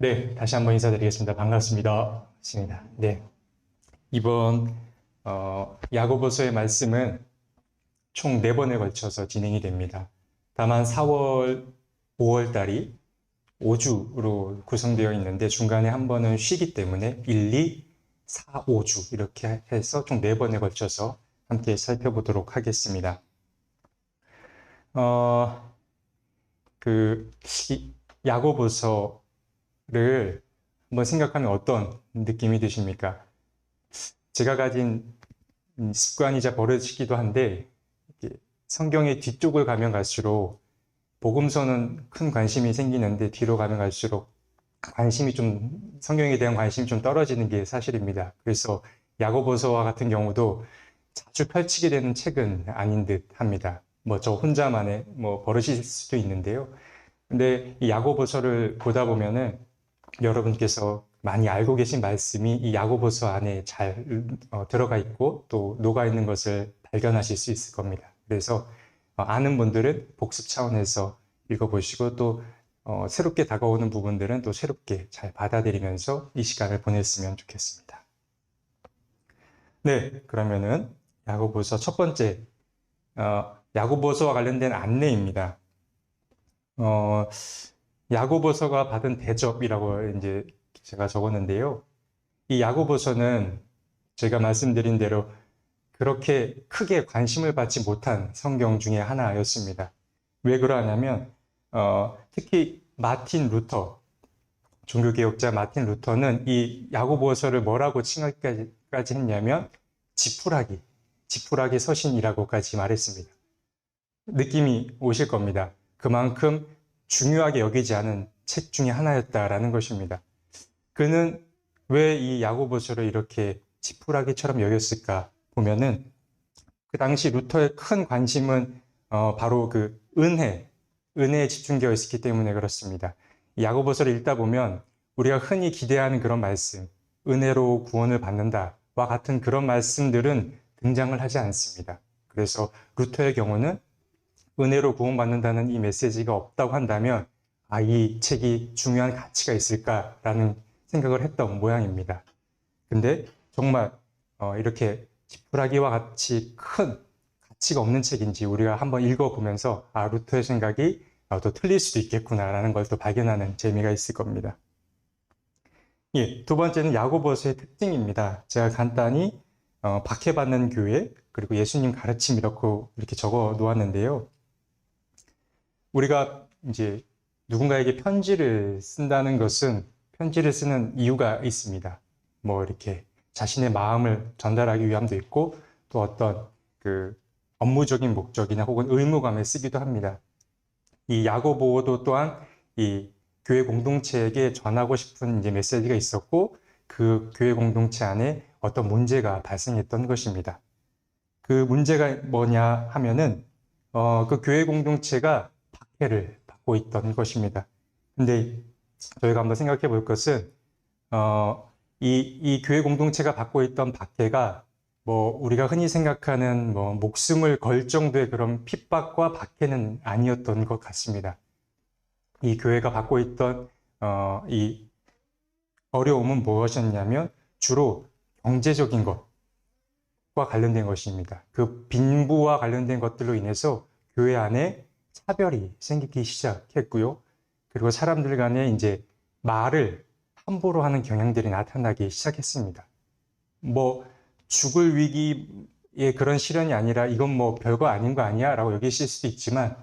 네, 다시 한번 인사드리겠습니다. 반갑습니다. 네, 이번 야고보서의 말씀은 총 4번에 걸쳐서 진행이 됩니다. 다만 4월, 5월 달이 5주로 구성되어 있는데 중간에 한 번은 쉬기 때문에 1, 2, 4, 5주 이렇게 해서 총 4번에 걸쳐서 함께 살펴보도록 하겠습니다. 이 야고보서를 한번 생각하면 어떤 느낌이 드십니까? 제가 가진 습관이자 버릇이기도 한데 성경의 뒤쪽을 가면 갈수록 복음서는 큰 관심이 생기는데 뒤로 가면 갈수록 성경에 대한 관심이 좀 떨어지는 게 사실입니다. 그래서 야고보서와 같은 경우도 자주 펼치게 되는 책은 아닌 듯 합니다. 저 혼자만의 버릇일 수도 있는데요. 근데 이 야고보서를 보다 보면은 여러분께서 많이 알고 계신 말씀이 이 야고보서 안에 잘 들어가 있고 또 녹아 있는 것을 발견하실 수 있을 겁니다. 그래서 아는 분들은 복습 차원에서 읽어보시고 또 새롭게 다가오는 부분들은 또 새롭게 잘 받아들이면서 이 시간을 보냈으면 좋겠습니다. 네, 그러면은 야고보서 첫 번째 야고보서와 관련된 안내입니다. 야고보서가 받은 대접이라고 이제 제가 적었는데요. 이 야고보서는 제가 말씀드린 대로 그렇게 크게 관심을 받지 못한 성경 중에 하나였습니다. 왜 그러냐면 특히 마틴 루터, 종교개혁자 마틴 루터는 이 야고보서를 뭐라고 칭하기까지 했냐면 지푸라기 서신이라고까지 말했습니다. 느낌이 오실 겁니다. 그만큼 중요하게 여기지 않은 책 중에 하나였다라는 것입니다. 그는 왜 이 야고보서를 이렇게 지푸라기처럼 여겼을까 보면은 그 당시 루터의 큰 관심은 바로 그 은혜에 집중되어 있었기 때문에 그렇습니다. 야고보서를 읽다 보면 우리가 흔히 기대하는 그런 말씀, 은혜로 구원을 받는다와 같은 그런 말씀들은 등장을 하지 않습니다. 그래서 루터의 경우는 은혜로 구원받는다는 이 메시지가 없다고 한다면 이 책이 중요한 가치가 있을까라는 생각을 했던 모양입니다. 근데 정말 이렇게 지푸라기와 같이 큰 가치가 없는 책인지 우리가 한번 읽어보면서 루터의 생각이 또 틀릴 수도 있겠구나라는 걸 또 발견하는 재미가 있을 겁니다. 예, 두 번째는 야고보서의 특징입니다. 제가 간단히 박해받는 교회 그리고 예수님 가르침 이렇게 적어 놓았는데요. 우리가 이제 누군가에게 편지를 쓴다는 것은 편지를 쓰는 이유가 있습니다. 이렇게 자신의 마음을 전달하기 위함도 있고 또 어떤 그 업무적인 목적이나 혹은 의무감에 쓰기도 합니다. 이 야고보도 또한 이 교회 공동체에게 전하고 싶은 이제 메시지가 있었고 그 교회 공동체 안에 어떤 문제가 발생했던 것입니다. 그 문제가 뭐냐 하면은 그 교회 공동체가 박해를 받고 있던 것입니다. 근데 저희가 한번 생각해 볼 것은 이 교회 공동체가 받고 있던 박해가 우리가 흔히 생각하는 목숨을 걸 정도의 그런 핍박과 박해는 아니었던 것 같습니다. 이 교회가 받고 있던 이 어려움은 무엇이었냐면 주로 경제적인 것과 관련된 것입니다. 그 빈부와 관련된 것들로 인해서 교회 안에 차별이 생기기 시작했고요. 그리고 사람들 간에 이제 말을 함부로 하는 경향들이 나타나기 시작했습니다. 죽을 위기의 그런 시련이 아니라 이건 별거 아닌 거 아니야? 라고 여기실 수도 있지만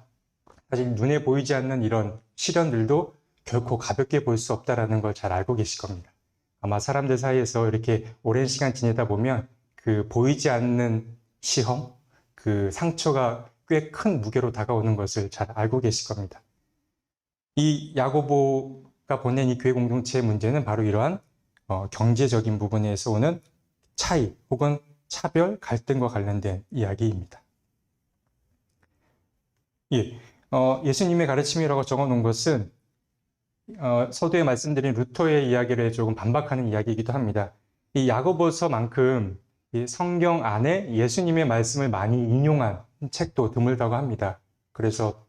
사실 눈에 보이지 않는 이런 시련들도 결코 가볍게 볼 수 없다는 걸 잘 알고 계실 겁니다. 아마 사람들 사이에서 이렇게 오랜 시간 지내다 보면 그 보이지 않는 시험, 그 상처가 꽤 큰 무게로 다가오는 것을 잘 알고 계실 겁니다. 이 야고보가 보낸 이 교회 공동체의 문제는 바로 이러한 경제적인 부분에서 오는 차이 혹은 차별, 갈등과 관련된 이야기입니다. 예, 예수님의 가르침이라고 적어놓은 것은 서두에 말씀드린 루터의 이야기를 조금 반박하는 이야기이기도 합니다. 이 야고보서만큼 이 성경 안에 예수님의 말씀을 많이 인용한 책도 드물다고 합니다. 그래서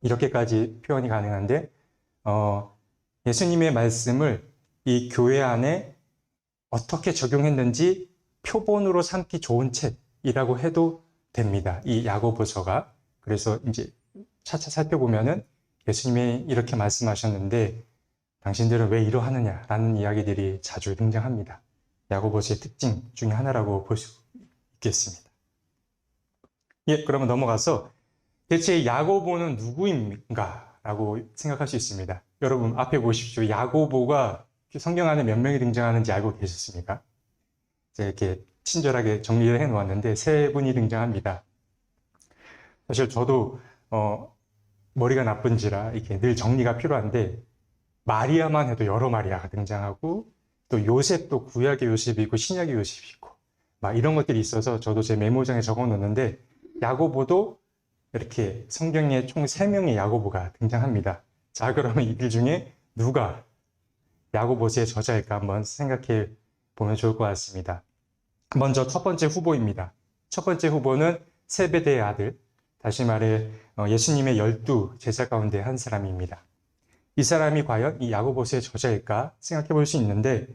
이렇게까지 표현이 가능한데 예수님의 말씀을 이 교회 안에 어떻게 적용했는지 표본으로 삼기 좋은 책이라고 해도 됩니다. 이 야고보서가. 그래서 이제 차차 살펴보면은 예수님이 이렇게 말씀하셨는데 당신들은 왜 이러하느냐라는 이야기들이 자주 등장합니다. 야고보서의 특징 중에 하나라고 볼 수 있겠습니다. 예, 그러면 넘어가서 대체 야고보는 누구인가? 라고 생각할 수 있습니다. 여러분 앞에 보십시오. 야고보가 성경 안에 몇 명이 등장하는지 알고 계셨습니까? 제가 이렇게 친절하게 정리를 해 놓았는데 세 분이 등장합니다. 사실 저도 머리가 나쁜지라 이렇게 늘 정리가 필요한데 마리아만 해도 여러 마리아가 등장하고 또 요셉도 구약의 요셉이 있고 신약의 요셉이 있고 막 이런 것들이 있어서 저도 제 메모장에 적어 놓는데 야고보도 이렇게 성경에 총 3명의 야고보가 등장합니다. 자, 그러면 이들 중에 누가 야고보서의 저자일까 한번 생각해 보면 좋을 것 같습니다. 먼저 첫 번째 후보입니다. 첫 번째 후보는 세베대의 아들, 다시 말해 예수님의 12 제자 가운데 한 사람입니다. 이 사람이 과연 이 야고보서의 저자일까 생각해 볼 수 있는데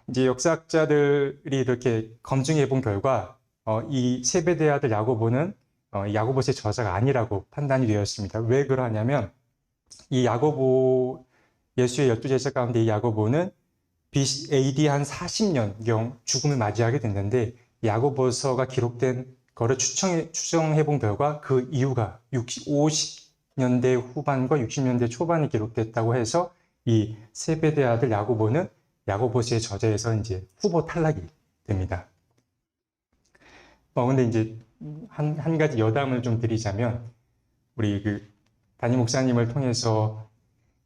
이제 역사학자들이 이렇게 검증해 본 결과 이 세베대의 아들 야고보는 야고보서의 저자가 아니라고 판단이 되었습니다. 왜 그러냐면 이 야고보 예수의 12제자 가운데 이 야고보는 AD 한 40년경 죽음을 맞이하게 됐는데 야고보서가 기록된 거를 추정해 본 결과 그 이유가 50년대 후반과 60년대 초반에 기록됐다고 해서 이 세베대 아들 야고보는 야고보서의 저자에서 이제 후보 탈락이 됩니다. 근데 이제 한 가지 여담을 좀 드리자면 우리 그 담임 목사님을 통해서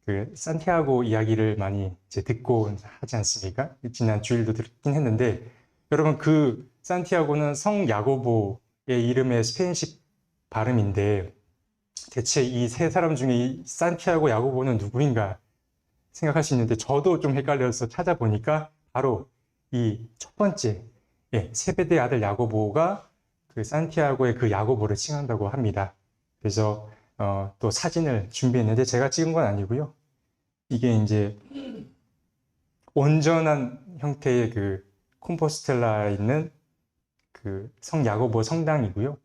그 산티아고 이야기를 많이 이제 듣고 하지 않습니까? 지난 주일도 듣긴 했는데 여러분 그 산티아고는 성 야고보의 이름의 스페인식 발음인데 대체 이 세 사람 중에 이 산티아고 야고보는 누구인가 생각할 수 있는데 저도 좀 헷갈려서 찾아보니까 바로 이 첫 번째 세베대 아들 야고보가 그 산티아고의 그 야고보를 칭한다고 합니다. 그래서 또 사진을 준비했는데 제가 찍은 건 아니고요. 이게 이제 온전한 형태의 그 콤포스텔라에 있는 그 성 야고보 성당이고요.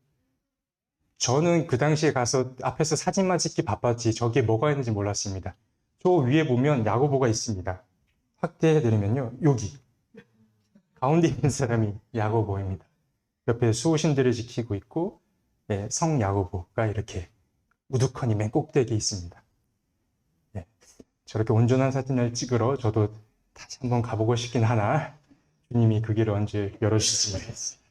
저는 그 당시에 가서 앞에서 사진만 찍기 바빴지 저기에 뭐가 있는지 몰랐습니다. 저 위에 보면 야고보가 있습니다. 확대해드리면요. 여기 가운데 있는 사람이 야고보입니다. 옆에 수호신들을 지키고 있고 성 야고보가 이렇게 우두커니 맨 꼭대기에 있습니다. 저렇게 온전한 사진을 찍으러 저도 다시 한번 가보고 싶긴 하나 주님이 그 길을 언제 열어주실지 모르겠습니다.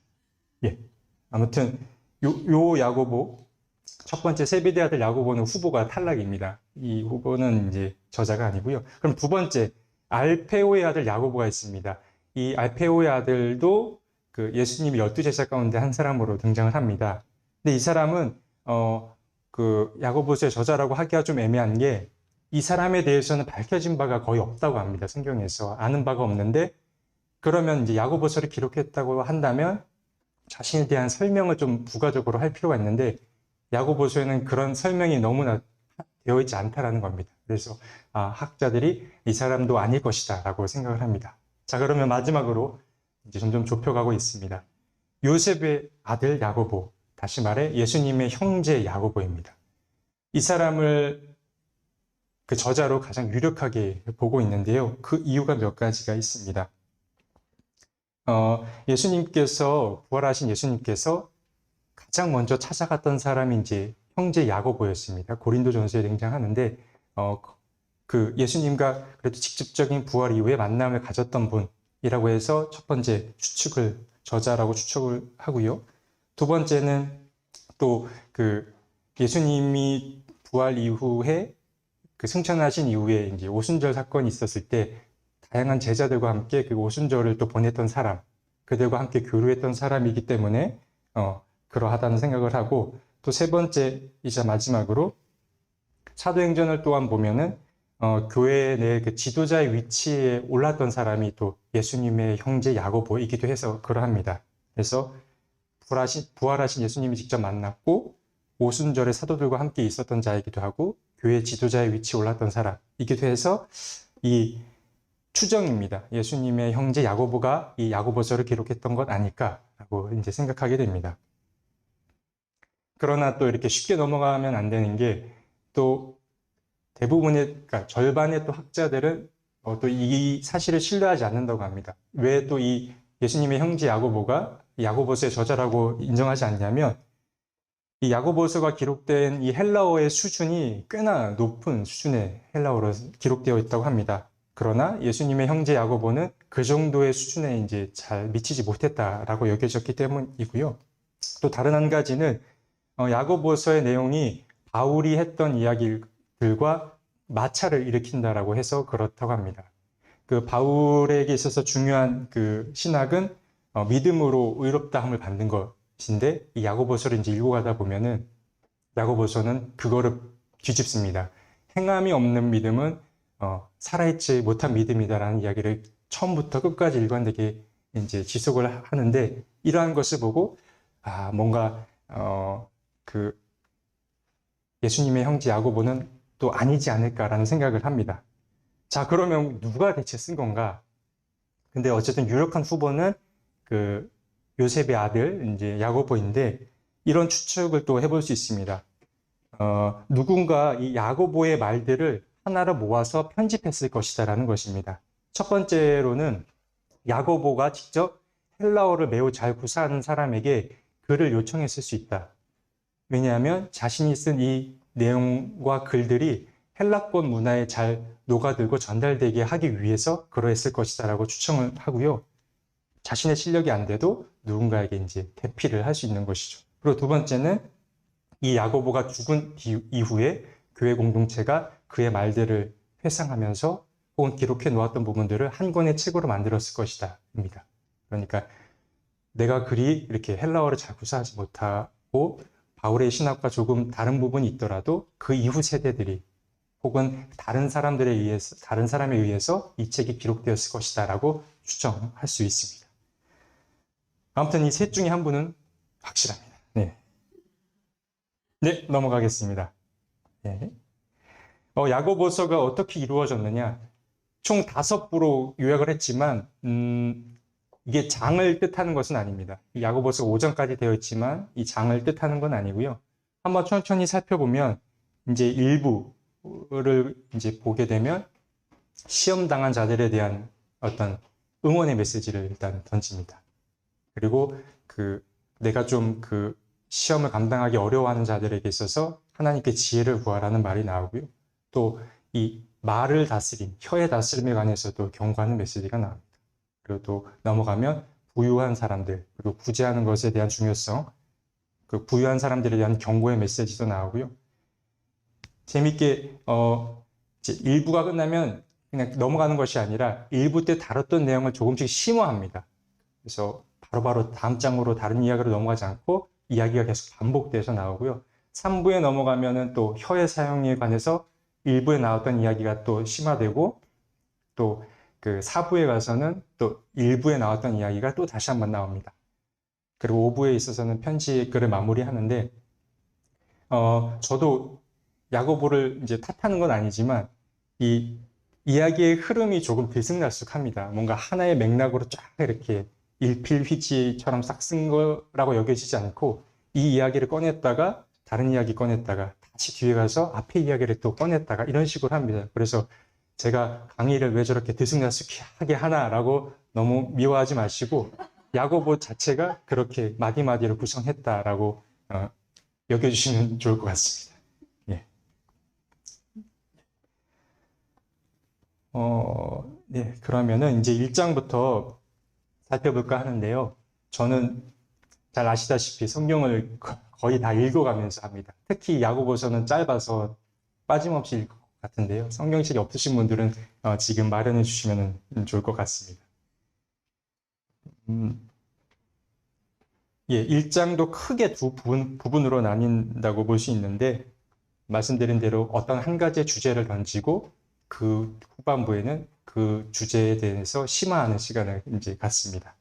아무튼 요 야고보 첫 번째 세베대 아들 야고보는 후보가 탈락입니다. 이 후보는 이제 저자가 아니고요. 그럼 두 번째 알페오의 아들 야고보가 있습니다. 이 알페오의 아들도 그 예수님이 12제자 가운데 한 사람으로 등장을 합니다. 근데 이 사람은 그 야고보서의 저자라고 하기가 좀 애매한 게 이 사람에 대해서는 밝혀진 바가 거의 없다고 합니다. 성경에서 아는 바가 없는데 그러면 이제 야고보서를 기록했다고 한다면 자신에 대한 설명을 좀 부가적으로 할 필요가 있는데 야고보서에는 그런 설명이 너무나 되어 있지 않다라는 겁니다. 그래서 학자들이 이 사람도 아닐 것이다 라고 생각을 합니다. 자, 그러면 마지막으로 이제 점점 좁혀가고 있습니다. 요셉의 아들 야고보, 다시 말해 예수님의 형제 야고보입니다. 이 사람을 그 저자로 가장 유력하게 보고 있는데요. 그 이유가 몇 가지가 있습니다. 예수님께서 부활하신 예수님께서 가장 먼저 찾아갔던 사람이 이제 형제 야고보였습니다. 고린도전서에 등장하는데 그 예수님과 그래도 직접적인 부활 이후에 만남을 가졌던 분이라고 해서 첫 번째 저자라고 추측을 하고요. 두 번째는 또 그 예수님이 부활 이후에 그 승천하신 이후에 이제 오순절 사건이 있었을 때 다양한 제자들과 함께 그 오순절을 또 보냈던 사람, 그들과 함께 교류했던 사람이기 때문에 그러하다는 생각을 하고 또 세 번째이자 마지막으로 사도행전을 또한 보면은 교회 내 그 지도자의 위치에 올랐던 사람이 또 예수님의 형제 야고보이기도 해서 그러합니다. 그래서 부활하신 예수님이 직접 만났고 오순절에 사도들과 함께 있었던 자이기도 하고 교회 지도자의 위치에 올랐던 사람이기도 해서 이 추정입니다. 예수님의 형제 야고보가 이 야고보서를 기록했던 것 아닐까라고 이제 생각하게 됩니다. 그러나 또 이렇게 쉽게 넘어가면 안 되는 게 또 대부분의, 그러니까 절반의 또 학자들은 또 이 사실을 신뢰하지 않는다고 합니다. 왜 또 이 예수님의 형제 야고보가 야고보서의 저자라고 인정하지 않냐면 이 야고보서가 기록된 이 헬라어의 수준이 꽤나 높은 수준의 헬라어로 기록되어 있다고 합니다. 그러나 예수님의 형제 야고보는 그 정도의 수준에 이제 잘 미치지 못했다라고 여겨졌기 때문이고요. 또 다른 한 가지는 야고보서의 내용이 바울이 했던 이야기들과 마찰을 일으킨다라고 해서 그렇다고 합니다. 그 바울에게 있어서 중요한 그 신학은 믿음으로 의롭다함을 받는 것인데 이 야고보서를 이제 읽어가다 보면은 야고보서는 그거를 뒤집습니다. 행함이 없는 믿음은 살아있지 못한 믿음이다라는 이야기를 처음부터 끝까지 일관되게 이제 지속을 하는데 이러한 것을 보고 뭔가 그 예수님의 형제 야고보는 또 아니지 않을까라는 생각을 합니다. 자, 그러면 누가 대체 쓴 건가? 근데 어쨌든 유력한 후보는 그 요셉의 아들 이제 야고보인데 이런 추측을 또 해볼 수 있습니다. 누군가 이 야고보의 말들을 하나로 모아서 편집했을 것이다라는 것입니다. 첫 번째로는 야고보가 직접 헬라어를 매우 잘 구사하는 사람에게 글을 요청했을 수 있다. 왜냐하면 자신이 쓴 이 내용과 글들이 헬라권 문화에 잘 녹아들고 전달되게 하기 위해서 그러했을 것이다 라고 추정을 하고요. 자신의 실력이 안 돼도 누군가에게 이제 대피를 할 수 있는 것이죠. 그리고 두 번째는 이 야고보가 죽은 이후에 교회 공동체가 그의 말들을 회상하면서 혹은 기록해 놓았던 부분들을 한 권의 책으로 만들었을 것이다 입니다. 그러니까 내가 그리 이렇게 헬라어를 잘 구사하지 못하고 바울의 신학과 조금 다른 부분이 있더라도 그 이후 세대들이 혹은 다른 사람에 의해서 이 책이 기록되었을 것이다 라고 추정할 수 있습니다. 아무튼 이 셋 중에 한 분은 확실합니다. 네, 넘어가겠습니다. 네. 야고보서가 어떻게 이루어졌느냐? 총 5부로 요약을 했지만 이게 장을 뜻하는 것은 아닙니다. 야고보서 5장까지 되어 있지만 이 장을 뜻하는 건 아니고요. 한번 천천히 살펴보면 이제 일부를 이제 보게 되면 시험 당한 자들에 대한 어떤 응원의 메시지를 일단 던집니다. 그리고 내가 좀 시험을 감당하기 어려워하는 자들에게 있어서 하나님께 지혜를 구하라는 말이 나오고요. 또 이 말을 다스림, 혀의 다스림에 관해서도 경고하는 메시지가 나옵니다. 그리고 또 넘어가면 부유한 사람들, 그리고 구제하는 것에 대한 중요성, 그 부유한 사람들에 대한 경고의 메시지도 나오고요. 재밌게 이제 1부가 끝나면 그냥 넘어가는 것이 아니라 1부 때 다뤘던 내용을 조금씩 심화합니다. 그래서 바로바로 다음 장으로 다른 이야기로 넘어가지 않고 이야기가 계속 반복돼서 나오고요. 3부에 넘어가면은 또 혀의 사용에 관해서 1부에 나왔던 이야기가 또 심화되고 또 그 4부에 가서는 또 1부에 나왔던 이야기가 또 다시 한번 나옵니다. 그리고 5부에 있어서는 편지 글을 마무리하는데 저도 야고보를 이제 탓하는 건 아니지만 이 이야기의 흐름이 조금 들쑥날쑥합니다. 뭔가 하나의 맥락으로 쫙 이렇게 일필휘지처럼 싹 쓴 거라고 여겨지지 않고 이 이야기를 꺼냈다가 다른 이야기 꺼냈다가 다시 뒤에 가서 앞에 이야기를 또 꺼냈다가 이런 식으로 합니다. 그래서 제가 강의를 왜 저렇게 들쑥날쑥하게 하나라고 너무 미워하지 마시고 야고보 자체가 그렇게 마디마디를 구성했다라고 여겨주시면 좋을 것 같습니다. 예. 네, 그러면은 이제 1장부터 살펴볼까 하는데요. 저는 잘 아시다시피 성경을 거의 다 읽어가면서 합니다. 특히 야고보서는 짧아서 빠짐없이 읽을 것 같은데요. 성경책이 없으신 분들은 지금 마련해 주시면 좋을 것 같습니다. 예, 1장도 크게 두 부분으로 나뉜다고 볼 수 있는데 말씀드린 대로 어떤 한 가지의 주제를 던지고 그 후반부에는 그 주제에 대해서 심화하는 시간을 이제 갖습니다.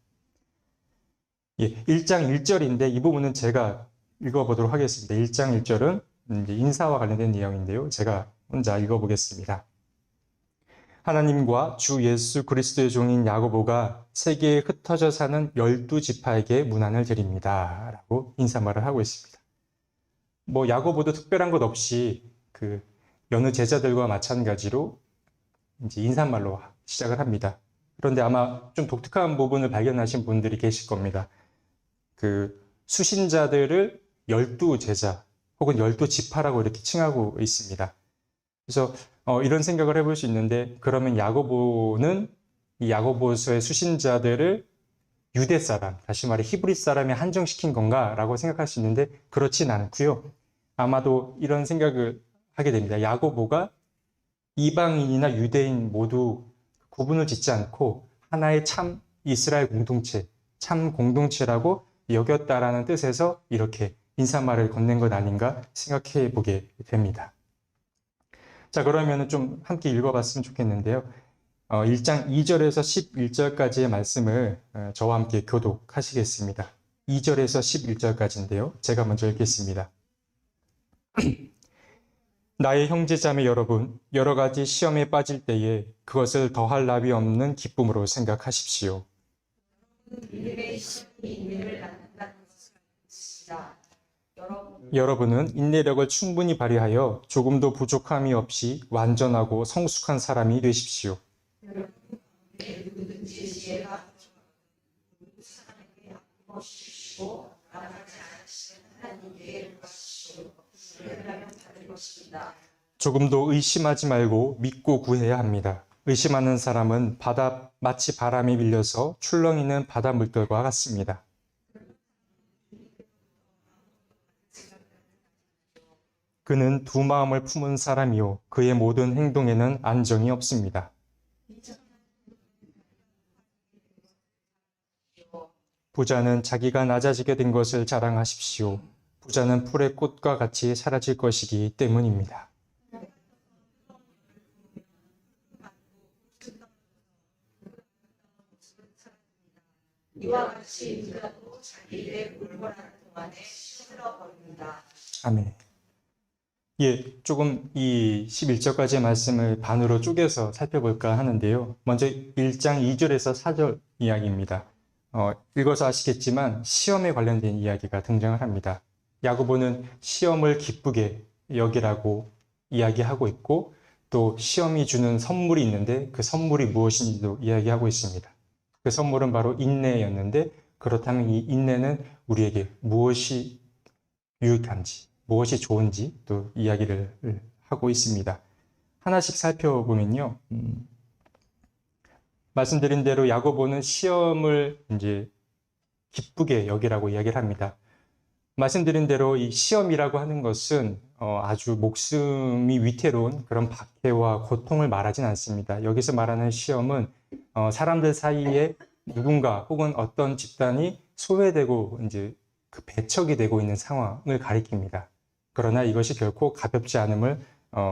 예, 1장 1절인데 이 부분은 제가 읽어보도록 하겠습니다. 1장 1절은 이제 인사와 관련된 내용인데요. 제가 혼자 읽어보겠습니다. 하나님과 주 예수 그리스도의 종인 야고보가 세계에 흩어져 사는 12지파에게 문안을 드립니다. 라고 인사말을 하고 있습니다. 야고보도 특별한 것 없이 여느 제자들과 마찬가지로 이제 인사말로 시작을 합니다. 그런데 아마 좀 독특한 부분을 발견하신 분들이 계실 겁니다. 수신자들을 12제자 혹은 12지파라고 이렇게 칭하고 있습니다. 그래서 이런 생각을 해볼 수 있는데, 그러면 야고보는 이 야고보서의 수신자들을 유대 사람, 다시 말해 히브리 사람에 한정시킨 건가라고 생각할 수 있는데 그렇진 않고요. 아마도 이런 생각을 하게 됩니다. 야고보가 이방인이나 유대인 모두 구분을 짓지 않고 하나의 참 이스라엘 공동체, 참 공동체라고 여겼다라는 뜻에서 이렇게 인사말을 건넨 것 아닌가 생각해 보게 됩니다. 자, 그러면 좀 함께 읽어봤으면 좋겠는데요. 1장 2절에서 11절까지의 말씀을 저와 함께 교독하시겠습니다. 2절에서 11절까지인데요. 제가 먼저 읽겠습니다. 나의 형제자매 여러분, 여러 가지 시험에 빠질 때에 그것을 더할 나위 없는 기쁨으로 생각하십시오. 여러분은 인내력을 충분히 발휘하여 조금도 부족함이 없이 완전하고 성숙한 사람이 되십시오. 조금도 의심하지 말고 믿고 구해야 합니다. 의심하는 사람은 마치 바람이 밀려서 출렁이는 바닷물들과 같습니다. 그는 두 마음을 품은 사람이요 그의 모든 행동에는 안정이 없습니다. 부자는 자기가 낮아지게 된 것을 자랑하십시오. 부자는 풀의 꽃과 같이 사라질 것이기 때문입니다. 이와 같이 인자도 자기 일에 물건하는 동안에 시들어버립니다. 아멘. 조금 이 11절까지의 말씀을 반으로 쪼개서 살펴볼까 하는데요. 먼저 1장 2절에서 4절 이야기입니다. 읽어서 아시겠지만 시험에 관련된 이야기가 등장을 합니다. 야고보는 시험을 기쁘게 여기라고 이야기하고 있고, 또 시험이 주는 선물이 있는데 그 선물이 무엇인지도 이야기하고 있습니다. 그 선물은 바로 인내였는데, 그렇다면 이 인내는 우리에게 무엇이 유익한지, 무엇이 좋은지 또 이야기를 하고 있습니다. 하나씩 살펴보면요. 말씀드린 대로 야고보는 시험을 이제 기쁘게 여기라고 이야기를 합니다. 말씀드린 대로 이 시험이라고 하는 것은 아주 목숨이 위태로운 그런 박해와 고통을 말하진 않습니다. 여기서 말하는 시험은 사람들 사이에 누군가 혹은 어떤 집단이 소외되고 이제 배척이 되고 있는 상황을 가리킵니다. 그러나 이것이 결코 가볍지 않음을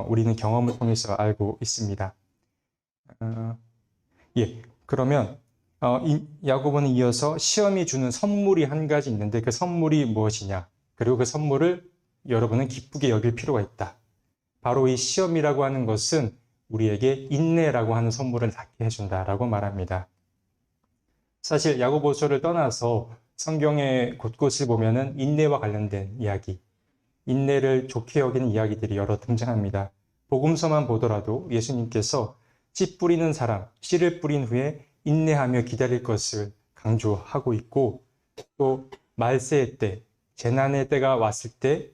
우리는 경험을 통해서 알고 있습니다. 그러면 야고보는 이어서 시험이 주는 선물이 한 가지 있는데 그 선물이 무엇이냐, 그리고 그 선물을 여러분은 기쁘게 여길 필요가 있다. 바로 이 시험이라고 하는 것은 우리에게 인내라고 하는 선물을 갖게 해준다라고 말합니다. 사실 야고보서를 떠나서 성경의 곳곳을 보면은 인내와 관련된 이야기, 인내를 좋게 여기는 이야기들이 여러 등장합니다. 복음서만 보더라도 예수님께서 씨 뿌리는 사람, 씨를 뿌린 후에 인내하며 기다릴 것을 강조하고 있고, 또 말세의 때, 재난의 때가 왔을 때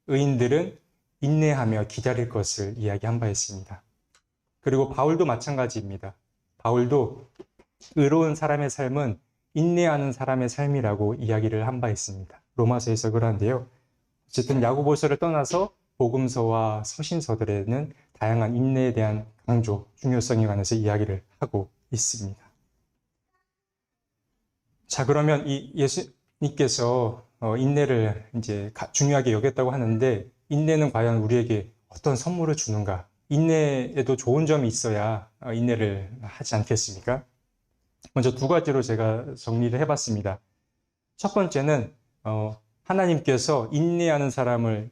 의인들은 인내하며 기다릴 것을 이야기한 바 있습니다. 그리고 바울도 마찬가지입니다. 바울도 의로운 사람의 삶은 인내하는 사람의 삶이라고 이야기를 한 바 있습니다. 로마서에서 그러한데요. 어쨌든 야고보서를 떠나서 복음서와 서신서들에는 다양한 인내에 대한 강조, 중요성에 관해서 이야기를 하고 있습니다. 자, 그러면 이 예수님께서 인내를 이제 중요하게 여겼다고 하는데, 인내는 과연 우리에게 어떤 선물을 주는가? 인내에도 좋은 점이 있어야 인내를 하지 않겠습니까? 먼저 두 가지로 제가 정리를 해봤습니다. 첫 번째는 하나님께서 인내하는 사람을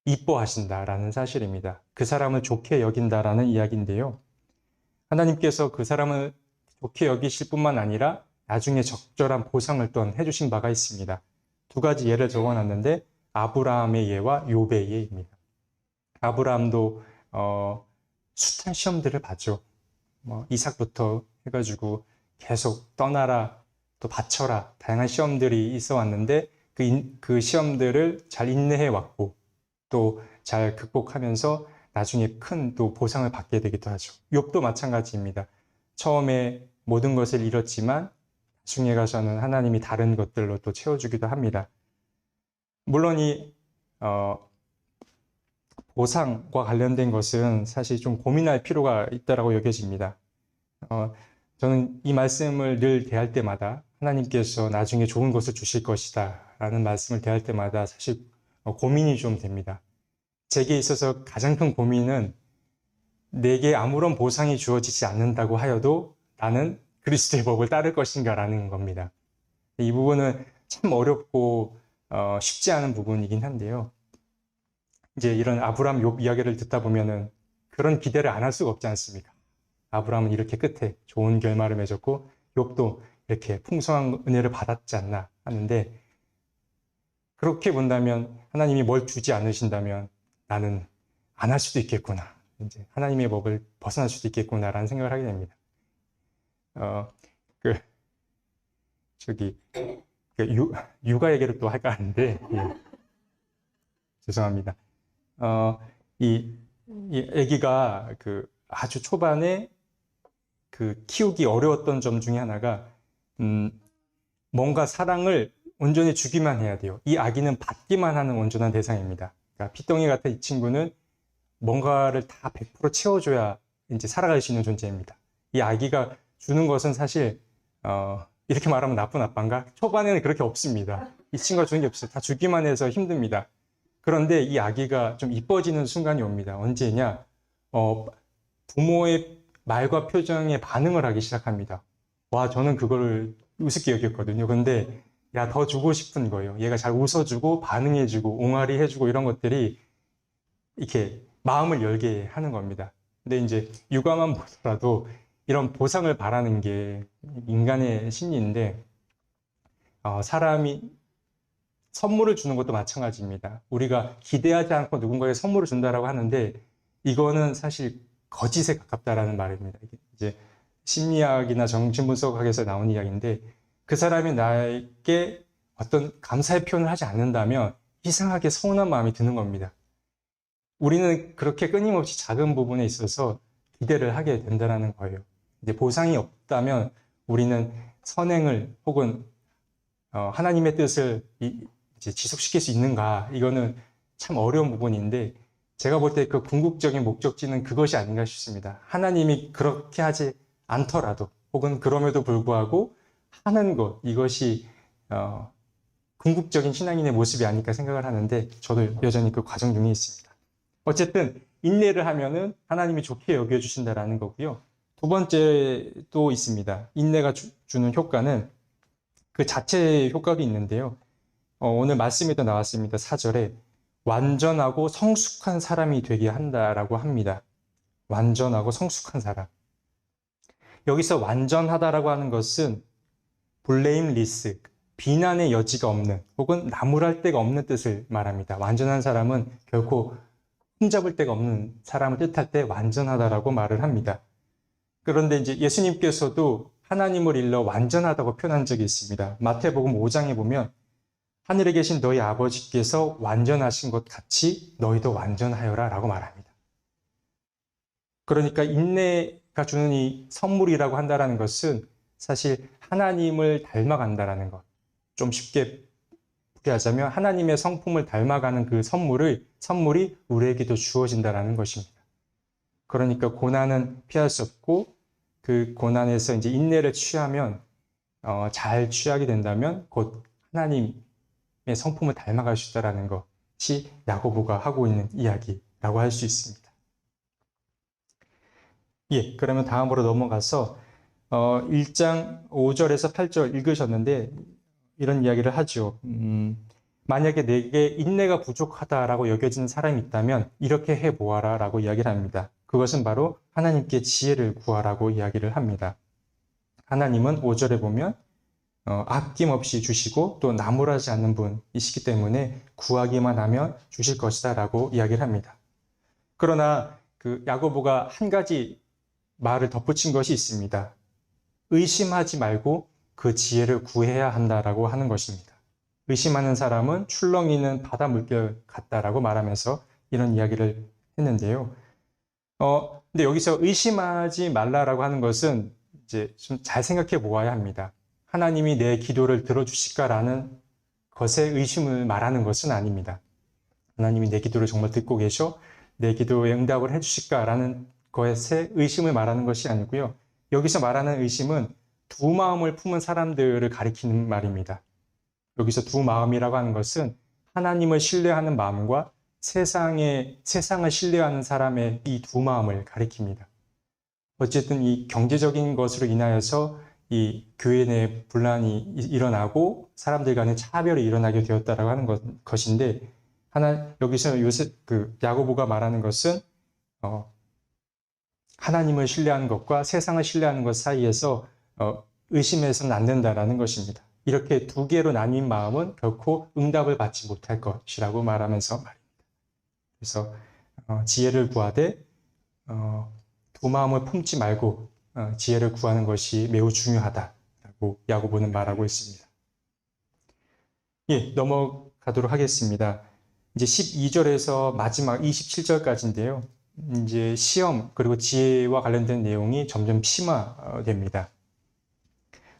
이뻐하신다라는 사실입니다. 그 사람을 좋게 여긴다라는 이야기인데요. 하나님께서 그 사람을 좋게 여기실 뿐만 아니라 나중에 적절한 보상을 또한 해주신 바가 있습니다. 두 가지 예를 적어놨는데 아브라함의 예와 욥의 예입니다. 아브라함도 숱한 시험들을 봤죠. 이삭부터 해가지고 계속 떠나라, 또 바쳐라, 다양한 시험들이 있어 왔는데 그 시험들을 잘 인내해 왔고 또 잘 극복하면서 나중에 큰 또 보상을 받게 되기도 하죠. 욥도 마찬가지입니다. 처음에 모든 것을 잃었지만 나중에 가서는 하나님이 다른 것들로 또 채워주기도 합니다. 물론 이 보상과 관련된 것은 사실 좀 고민할 필요가 있다고 여겨집니다. 저는 이 말씀을 늘 대할 때마다 하나님께서 나중에 좋은 것을 주실 것이다 라는 말씀을 대할 때마다 사실 고민이 좀 됩니다. 제게 있어서 가장 큰 고민은 내게 아무런 보상이 주어지지 않는다고 하여도 나는 그리스도의 법을 따를 것인가 라는 겁니다. 이 부분은 참 어렵고 쉽지 않은 부분이긴 한데요. 이제 이런 아브라함 욥 이야기를 듣다 보면은 그런 기대를 안 할 수가 없지 않습니까? 아브라함은 이렇게 끝에 좋은 결말을 맺었고 욥도 이렇게 풍성한 은혜를 받았지 않나 하는데, 그렇게 본다면 하나님이 뭘 주지 않으신다면 나는 안 할 수도 있겠구나, 이제 하나님의 법을 벗어날 수도 있겠구나라는 생각을 하게 됩니다. 육아 얘기를 또 할까 하는데, 예. 죄송합니다. 이 아기가 아주 초반에 키우기 어려웠던 점 중에 하나가 뭔가 사랑을 온전히 주기만 해야 돼요. 이 아기는 받기만 하는 온전한 대상입니다. 그러니까 피덩이 같은 이 친구는 뭔가를 다 100% 채워줘야 이제 살아갈 수 있는 존재입니다. 이 아기가 주는 것은 사실 이렇게 말하면 나쁜 아빠인가? 초반에는 그렇게 없습니다. 이 친구가 주는 게 없어요. 다 주기만 해서 힘듭니다. 그런데 이 아기가 좀 이뻐지는 순간이 옵니다. 언제냐? 부모의 말과 표정에 반응을 하기 시작합니다. 와, 저는 그걸 우습게 여겼거든요. 근데 야, 더 주고 싶은 거예요. 얘가 잘 웃어주고 반응해주고 옹알이 해주고 이런 것들이 이렇게 마음을 열게 하는 겁니다. 근데 이제 육아만 보더라도 이런 보상을 바라는 게 인간의 심리인데, 사람이 선물을 주는 것도 마찬가지입니다. 우리가 기대하지 않고 누군가에게 선물을 준다라고 하는데 이거는 사실 거짓에 가깝다라는 말입니다. 이제 심리학이나 정신분석학에서 나온 이야기인데, 그 사람이 나에게 어떤 감사의 표현을 하지 않는다면 이상하게 서운한 마음이 드는 겁니다. 우리는 그렇게 끊임없이 작은 부분에 있어서 기대를 하게 된다는 거예요. 이제 보상이 없다면 우리는 선행을 혹은 하나님의 뜻을 이제 지속시킬 수 있는가, 이거는 참 어려운 부분인데, 제가 볼 때 그 궁극적인 목적지는 그것이 아닌가 싶습니다. 하나님이 그렇게 하지 않더라도 혹은 그럼에도 불구하고 하는 것, 이것이 궁극적인 신앙인의 모습이 아닐까 생각을 하는데, 저도 여전히 그 과정 중에 있습니다. 어쨌든 인내를 하면은 하나님이 좋게 여겨주신다라는 거고요. 두 번째 또 있습니다. 인내가 주는 효과는 그 자체 효과도 있는데요. 오늘 말씀에도 나왔습니다. 4절에 완전하고 성숙한 사람이 되게 한다라고 합니다. 완전하고 성숙한 사람. 여기서 완전하다라고 하는 것은 블레임리스, 비난의 여지가 없는 혹은 나무랄 데가 없는 뜻을 말합니다. 완전한 사람은 결코 흠잡을 데가 없는 사람을 뜻할 때 완전하다라고 말을 합니다. 그런데 이제 예수님께서도 하나님을 일러 완전하다고 표현한 적이 있습니다. 마태복음 5장에 보면 하늘에 계신 너희 아버지께서 완전하신 것 같이 너희도 완전하여라 라고 말합니다. 그러니까 인내가 주는 이 선물이라고 한다는 것은 사실 하나님을 닮아간다는 것. 좀 쉽게 하자면 하나님의 성품을 닮아가는 그 선물이 우리에게도 주어진다는 것입니다. 그러니까 고난은 피할 수 없고 그 고난에서 이제 인내를 취하면 잘 취하게 된다면 곧 하나님의 성품을 닮아갈 수 있다는 것이 야고보가 하고 있는 이야기라고 할 수 있습니다. 예, 그러면 다음으로 넘어가서 1장 5절에서 8절 읽으셨는데 이런 이야기를 하죠. 만약에 내게 인내가 부족하다라고 여겨지는 사람이 있다면 이렇게 해보아라 라고 이야기를 합니다. 그것은 바로 하나님께 지혜를 구하라고 이야기를 합니다. 하나님은 5절에 보면 아낌없이 주시고 또 나무라지 않는 분이시기 때문에 구하기만 하면 주실 것이다 라고 이야기를 합니다. 그러나 그 야고보가 한 가지 말을 덧붙인 것이 있습니다. 의심하지 말고 그 지혜를 구해야 한다라고 하는 것입니다. 의심하는 사람은 출렁이는 바다 물결 같다라고 말하면서 이런 이야기를 했는데요. 근데 여기서 의심하지 말라라고 하는 것은 이제 좀 잘 생각해 보아야 합니다. 하나님이 내 기도를 들어주실까라는 것에 의심을 말하는 것은 아닙니다. 하나님이 내 기도를 정말 듣고 계셔 내 기도에 응답을 해주실까라는 것에 의심을 말하는 것이 아니고요. 여기서 말하는 의심은 두 마음을 품은 사람들을 가리키는 말입니다. 여기서 두 마음이라고 하는 것은 하나님을 신뢰하는 마음과 세상을 신뢰하는 사람의 이 두 마음을 가리킵니다. 어쨌든 이 경제적인 것으로 인하여서 이 교회 내 분란이 일어나고 사람들 간의 차별이 일어나게 되었다라고 하는 것인데 여기서 요새 야고보가 말하는 것은 하나님을 신뢰하는 것과 세상을 신뢰하는 것 사이에서 의심해서는 안 된다라는 것입니다. 이렇게 두 개로 나뉜 마음은 결코 응답을 받지 못할 것이라고 말하면서 말입니다. 그래서 지혜를 구하되 두 마음을 품지 말고 지혜를 구하는 것이 매우 중요하다라고 야고보는 말하고 있습니다. 예, 넘어가도록 하겠습니다. 이제 12절에서 마지막 27절까지인데요. 이제 시험 그리고 지혜와 관련된 내용이 점점 심화됩니다.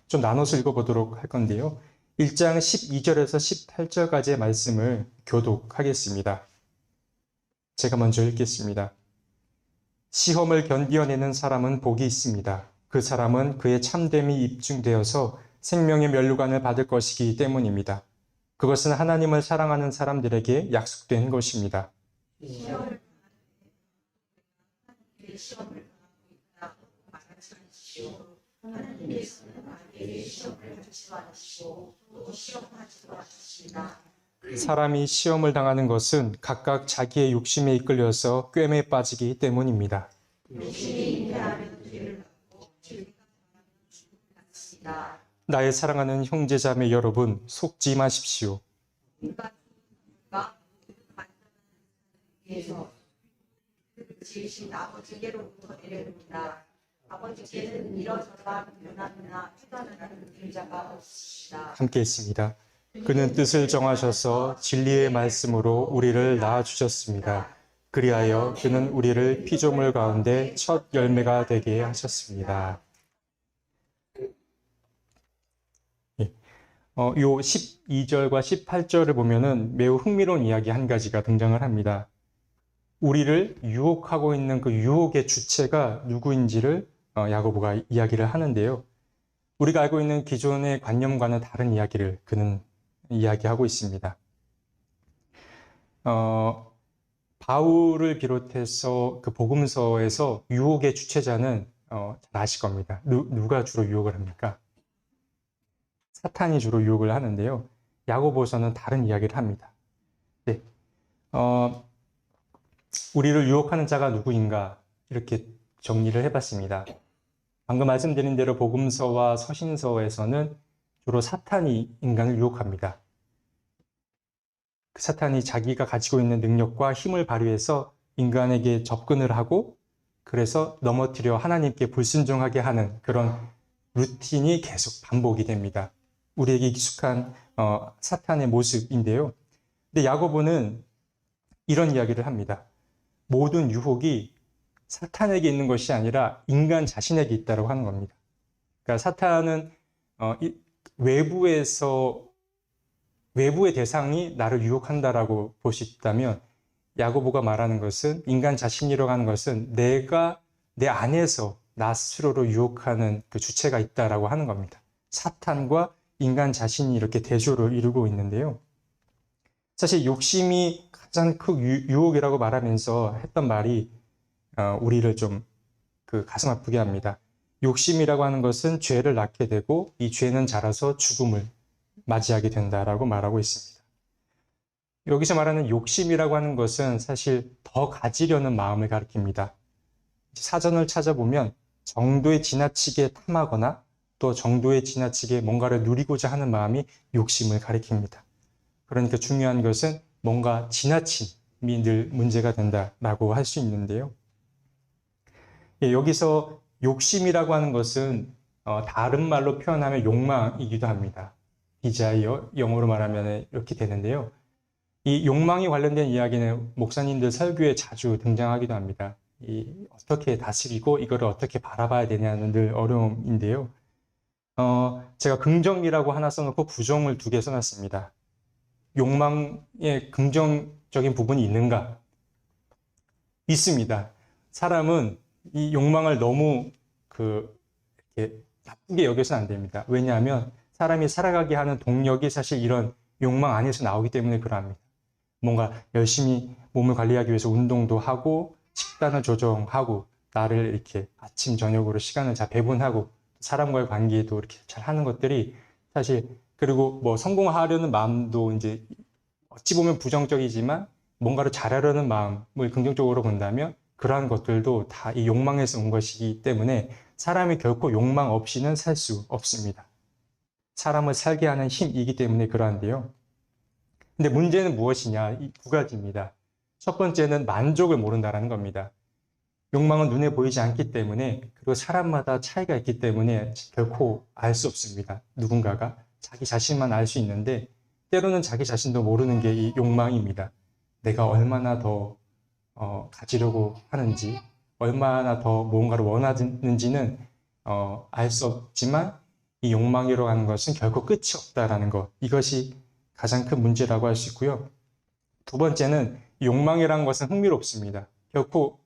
좀 나눠서 읽어보도록 할 건데요. 1장 12절에서 18절까지의 말씀을 교독하겠습니다. 제가 먼저 읽겠습니다. 시험을 견디어내는 사람은 복이 있습니다. 그 사람은 그의 참됨이 입증되어서 생명의 면류관을 받을 것이기 때문입니다. 그것은 하나님을 사랑하는 사람들에게 약속된 것입니다. 사람이 시험을 당하는 것은 각각 자기의 욕심에 이끌려서 꿰매 빠지기 때문입니다. 나의 사랑하는 형제자매 여러분, 속지 마십시오. 아버지께서는 이러저러한 변함이나 수단을 줄 자가 없으시다. 함께 있습니다. 그는 뜻을 정하셔서 진리의 말씀으로 우리를 낳아주셨습니다. 그리하여 그는 우리를 피조물 가운데 첫 열매가 되게 하셨습니다. 요 12절과 18절을 보면은 매우 흥미로운 이야기 한 가지가 등장을 합니다. 우리를 유혹하고 있는 그 유혹의 주체가 누구인지를 야고보가 이야기를 하는데요. 우리가 알고 있는 기존의 관념과는 다른 이야기를 그는 이야기하고 있습니다. 바울을 비롯해서 그 복음서에서 유혹의 주체자는 잘 아실 겁니다. 누가 주로 유혹을 합니까? 사탄이 주로 유혹을 하는데요. 야고보서는 다른 이야기를 합니다. 네. 우리를 유혹하는 자가 누구인가 이렇게 정리를 해봤습니다. 방금 말씀드린 대로 복음서와 서신서에서는 주로 사탄이 인간을 유혹합니다. 그 사탄이 자기가 가지고 있는 능력과 힘을 발휘해서 인간에게 접근을 하고 그래서 넘어뜨려 하나님께 불순종하게 하는 그런 루틴이 계속 반복이 됩니다. 우리에게 익숙한 사탄의 모습인데요. 근데 야고보는 이런 이야기를 합니다. 모든 유혹이 사탄에게 있는 것이 아니라 인간 자신에게 있다고 하는 겁니다. 그러니까 사탄은 외부의 대상이 나를 유혹한다라고 볼 수 있다면 야고보가 말하는 것은 인간 자신이라고 하는 것은 내가 내 안에서 나 스스로를 유혹하는 그 주체가 있다라고 하는 겁니다. 사탄과 인간 자신이 이렇게 대조를 이루고 있는데요. 사실 욕심이 가장 큰 유혹이라고 말하면서 했던 말이 우리를 좀 가슴 아프게 합니다. 욕심이라고 하는 것은 죄를 낳게 되고 이 죄는 자라서 죽음을 맞이하게 된다라고 말하고 있습니다. 여기서 말하는 욕심이라고 하는 것은 사실 더 가지려는 마음을 가리킵니다. 사전을 찾아보면 정도에 지나치게 탐하거나 또 정도에 지나치게 뭔가를 누리고자 하는 마음이 욕심을 가리킵니다. 그러니까 중요한 것은 뭔가 지나침이 늘 문제가 된다라고 할 수 있는데요. 여기서 욕심이라고 하는 것은 다른 말로 표현하면 욕망이기도 합니다. desire, 영어로 말하면 이렇게 되는데요. 이 욕망이 관련된 이야기는 목사님들 설교에 자주 등장하기도 합니다. 어떻게 다스리고 이거를 어떻게 바라봐야 되냐는 늘 어려움인데요. 제가 긍정이라고 하나 써놓고 부정을 2개 써놨습니다. 욕망에 긍정적인 부분이 있는가? 있습니다. 사람은 이 욕망을 너무 이렇게 나쁘게 여겨서는 안 됩니다. 왜냐하면 사람이 살아가게 하는 동력이 사실 이런 욕망 안에서 나오기 때문에 그러합니다. 뭔가 열심히 몸을 관리하기 위해서 운동도 하고 식단을 조정하고 나를 이렇게 아침 저녁으로 시간을 잘 배분하고 사람과의 관계도 이렇게 잘 하는 것들이 사실, 그리고 뭐 성공하려는 마음도 이제 어찌 보면 부정적이지만 뭔가를 잘하려는 마음을 긍정적으로 본다면 그러한 것들도 다 이 욕망에서 온 것이기 때문에 사람이 결코 욕망 없이는 살 수 없습니다. 사람을 살게 하는 힘이기 때문에 그러한데요. 근데 문제는 무엇이냐? 이 2가지입니다. 첫 번째는 만족을 모른다는 겁니다. 욕망은 눈에 보이지 않기 때문에, 그리고 사람마다 차이가 있기 때문에 결코 알 수 없습니다. 누군가가 자기 자신만 알 수 있는데 때로는 자기 자신도 모르는 게 이 욕망입니다. 내가 얼마나 더 가지려고 하는지, 얼마나 더 무언가를 원하는지는 알 수 없지만 이 욕망이라고 하는 것은 결코 끝이 없다라는 것, 이것이 가장 큰 문제라고 할 수 있고요. 2번째는 욕망이라는 것은 흥미롭습니다. 결코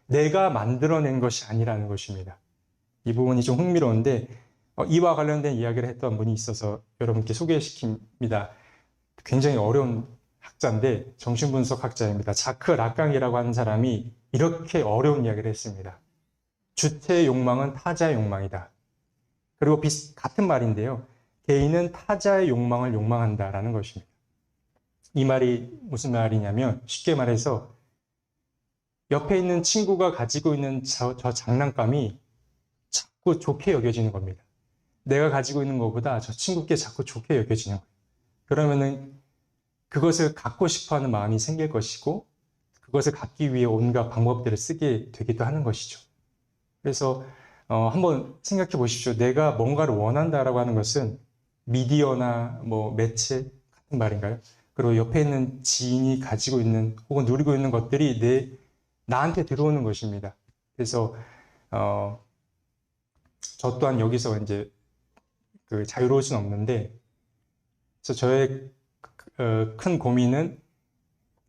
내가 만들어낸 것이 아니라는 것입니다. 이 부분이 좀 흥미로운데 이와 관련된 이야기를 했던 분이 있어서 여러분께 소개시킵니다. 굉장히 어려운 학자인데 정신분석 학자입니다. 자크 라깡이라고 하는 사람이 이렇게 어려운 이야기를 했습니다. 주체의 욕망은 타자의 욕망이다. 그리고 같은 말인데요. 개인은 타자의 욕망을 욕망한다라는 것입니다. 이 말이 무슨 말이냐면 쉽게 말해서 옆에 있는 친구가 가지고 있는 저 장난감이 자꾸 좋게 여겨지는 겁니다. 내가 가지고 있는 것보다 저 친구께 자꾸 좋게 여겨지는 거예요. 그러면은 그것을 갖고 싶어 하는 마음이 생길 것이고 그것을 갖기 위해 온갖 방법들을 쓰게 되기도 하는 것이죠. 그래서 한번 생각해 보십시오. 내가 뭔가를 원한다라고 하는 것은 미디어나 뭐 매체 같은 말인가요? 그리고 옆에 있는 지인이 가지고 있는 혹은 누리고 있는 것들이 나한테 들어오는 것입니다. 그래서 저 또한 여기서 이제 자유로울 수는 없는데, 그래서 저의 큰 고민은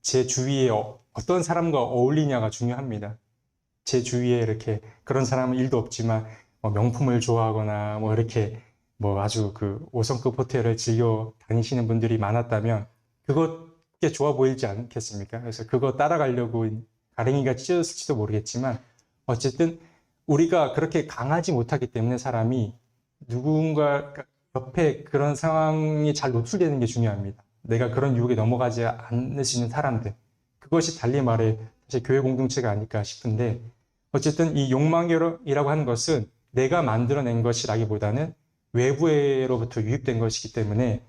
제 주위에 어떤 사람과 어울리냐가 중요합니다. 제 주위에 이렇게 그런 사람은 1도 없지만 명품을 좋아하거나 뭐 이렇게 뭐 아주 5성급 호텔을 즐겨 다니시는 분들이 많았다면 그것게 좋아 보이지 않겠습니까? 그래서 그거 따라가려고 가랭이가 찢어졌을지도 모르겠지만 어쨌든 우리가 그렇게 강하지 못하기 때문에 사람이 누군가 옆에 그런 상황이 잘 노출되는 게 중요합니다. 내가 그런 유혹에 넘어가지 않을 수 있는 사람들, 그것이 달리 말해 사실 교회 공동체가 아닐까 싶은데, 어쨌든 이 욕망이라고 하는 것은 내가 만들어낸 것이라기보다는 외부로부터 유입된 것이기 때문에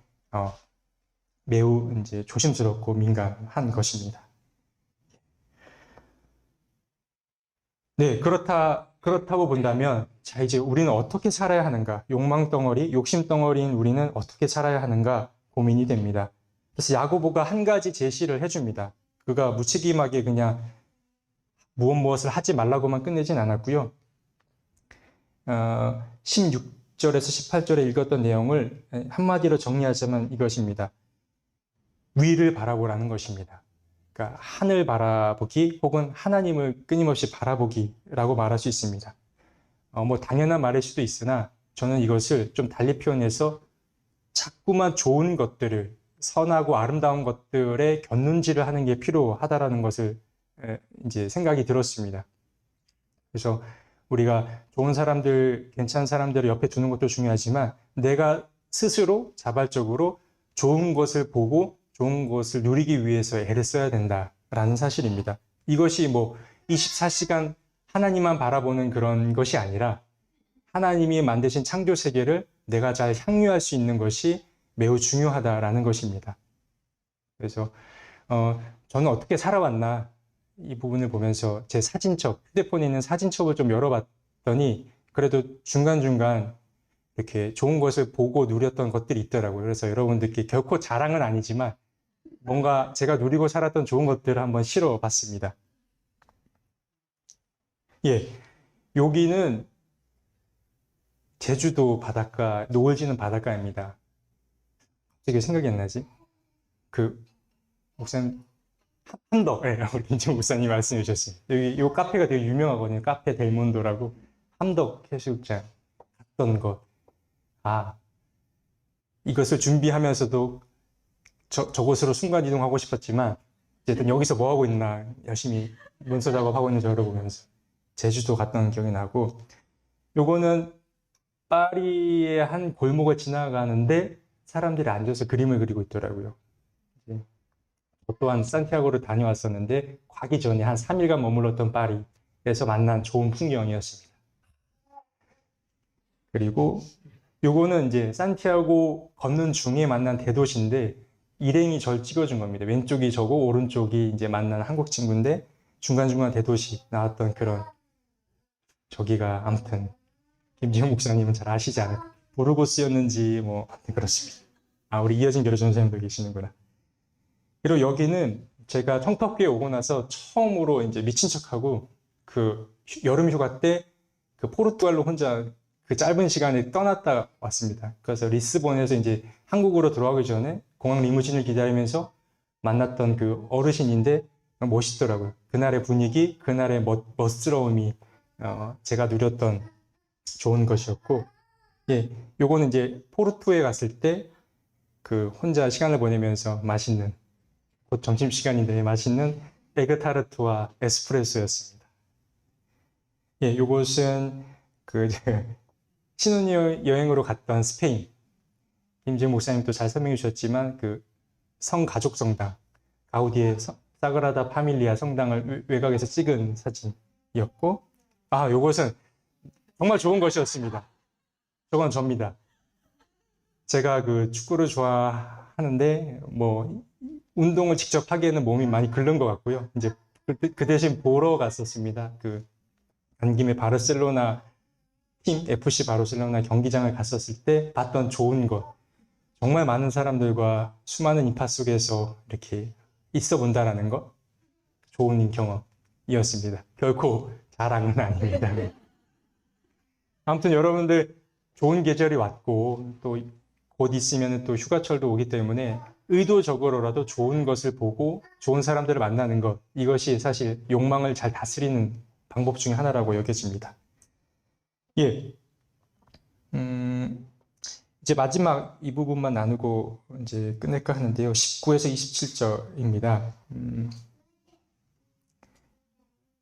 매우 이제 조심스럽고 민감한 것입니다. 네, 그렇다고 본다면, 자, 이제 우리는 어떻게 살아야 하는가? 욕망 덩어리, 욕심 덩어리인 우리는 어떻게 살아야 하는가 고민이 됩니다. 그래서 야고보가 한 가지 제시를 해줍니다. 그가 무책임하게 그냥 무엇을 하지 말라고만 끝내진 않았고요. 16절에서 18절에 읽었던 내용을 한마디로 정리하자면 이것입니다. 위를 바라보라는 것입니다. 그러니까 하늘 바라보기 혹은 하나님을 끊임없이 바라보기라고 말할 수 있습니다. 뭐 당연한 말일 수도 있으나 저는 이것을 좀 달리 표현해서 자꾸만 좋은 것들을, 선하고 아름다운 것들에 곁눈질을 하는 게 필요하다라는 것을 이제 생각이 들었습니다. 그래서 우리가 좋은 사람들, 괜찮은 사람들을 옆에 두는 것도 중요하지만 내가 스스로 자발적으로 좋은 것을 보고 좋은 것을 누리기 위해서 애를 써야 된다라는 사실입니다. 이것이 뭐 24시간 하나님만 바라보는 그런 것이 아니라 하나님이 만드신 창조 세계를 내가 잘 향유할 수 있는 것이 매우 중요하다라는 것입니다. 그래서 저는 어떻게 살아왔나 이 부분을 보면서 제 사진첩, 휴대폰에 있는 사진첩을 좀 열어봤더니 그래도 중간중간 이렇게 좋은 것을 보고 누렸던 것들이 있더라고요. 그래서 여러분들께 결코 자랑은 아니지만 뭔가 제가 누리고 살았던 좋은 것들을 한번 실어봤습니다. 예, 여기는 제주도 바닷가, 노을 지는 바닷가입니다. 갑자기 생각이 안 나지? 목사님, 함덕, 예, 우리 김지훈 목사님 말씀해 주셨어요. 여기, 이 카페가 되게 유명하거든요. 카페 델몬도라고. 함덕 해수욕장 갔던 것. 이것을 준비하면서도 저곳으로 순간이동하고 싶었지만, 어쨌든 여기서 뭐 하고 있나, 열심히 문서 작업하고 있는 저를 보면서 제주도 갔던 기억이 나고, 요거는 파리의 한 골목을 지나가는데 사람들이 앉아서 그림을 그리고 있더라고요. 저 또한 산티아고를 다녀왔었는데 가기 전에 한 3일간 머물렀던 파리에서 만난 좋은 풍경이었습니다. 그리고 요거는 이제 산티아고 걷는 중에 만난 대도시인데 일행이 절 찍어준 겁니다. 왼쪽이 저고 오른쪽이 이제 만난 한국 친구인데 중간중간 대도시 나왔던 그런 저기가 아무튼 김지훈 목사님은 잘 아시지 않을까. 보르고스였는지 뭐 그렇습니다. 우리 이어진 교회 전사님도 계시는구나. 그리고 여기는 제가 청탁교회 오고 나서 처음으로 이제 미친 척하고 그 여름 휴가 때 그 포르투갈로 혼자 그 짧은 시간에 떠났다 왔습니다. 그래서 리스본에서 이제 한국으로 들어가기 전에 공항 리무진을 기다리면서 만났던 그 어르신인데 멋있더라고요. 그날의 분위기, 그날의 멋스러움이 제가 누렸던 좋은 것이었고, 예, 요거는 이제 포르투에 갔을 때 그 혼자 시간을 보내면서 맛있는 곧 점심시간인데 맛있는 에그타르트와 에스프레소였습니다. 예, 요것은 그 신혼여행으로 갔던 스페인. 김지훈 목사님도 잘 설명해 주셨지만 그 성가족 성당, 가우디의 사그라다 파밀리아 성당을 외곽에서 찍은 사진이었고, 요것은 정말 좋은 것이었습니다. 저건 접니다. 제가 그 축구를 좋아하는데 뭐 운동을 직접 하기에는 몸이 많이 긁는 것 같고요. 이제 그 대신 보러 갔었습니다. 간 김에 바르셀로나 팀 FC 바르셀로나 경기장을 갔었을 때 봤던 좋은 것. 정말 많은 사람들과 수많은 인파 속에서 이렇게 있어 본다라는 것. 좋은 경험이었습니다. 결코 자랑은 아닙니다. 아무튼 여러분들 좋은 계절이 왔고 또 곧 있으면 또 휴가철도 오기 때문에 의도적으로라도 좋은 것을 보고 좋은 사람들을 만나는 것, 이것이 사실 욕망을 잘 다스리는 방법 중에 하나라고 여겨집니다. 예. 이제 마지막 이 부분만 나누고 이제 끝낼까 하는데요. 19에서 27절입니다.